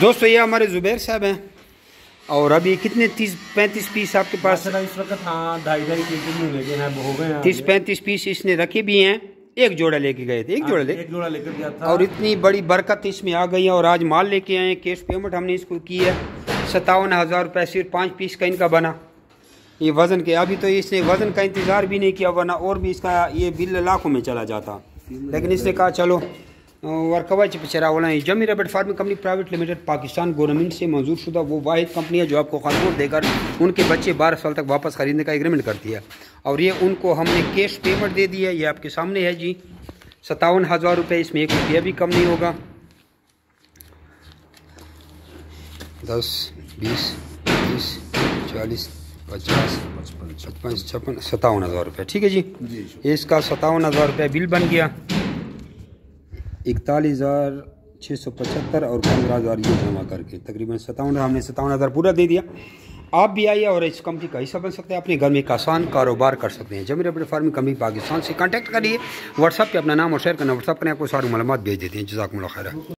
दोस्तों ये हमारे जुबैर साहब हैं और अभी कितने 30-35 पीस आपके पास? इस वक्त हाँ 2.5-3 महीने के हैं, हो गए 30-35 पीस इसने रखे भी हैं। एक जोड़ा लेके गए थे, एक जोड़ा लेकर गया था और इतनी बड़ी बरकत इसमें आ गई है। और आज माल लेके आए, कैश पेमेंट हमने इसको की है 57,000 रुपये सिर्फ 5 पीस का इनका बना। ये वज़न के अभी तो इसने वज़न का इंतज़ार भी नहीं किया, वरना और भी इसका ये बिल लाखों में चला जाता, लेकिन इसने कहा चलो वर्कवाच बेचारा वाला है। जमी rabbit farming company private limited Pakistan government से मंजूर शुदा वो वाहिद कंपनी है जो आपको खरगोश देकर उनके बच्चे 12 साल तक वापस ख़रीदने का एग्रीमेंट करती है। और ये उनको हमने कैश पेमेंट दे दी है, ये आपके सामने है जी 57,000 रुपये। इसमें 1 रुपया भी कम नहीं होगा। 10, 20, 30, 40, 50, 55, 56, 57,000 रुपये। ठीक है जी, इसका 57,000 रुपये बिल बन गया। 41,675 और 15,000 ये जमा करके तकरीबन 57, हमने 57,000 पूरा दे दिया। आप भी आइए और इस कंपनी का हिस्सा बन सकते हैं, अपने घर में एक आसान कारोबार कर सकते हैं। जमी रैबिट फार्मिंग कंपनी पाकिस्तान से कांटेक्ट करिए, व्हाट्सएप पे अपना नाम और शेयर करना, व्हाट्सएप करें, आपको सारी मालूमात भेज देते हैं। जज़ाकुमुल्लाह खैर।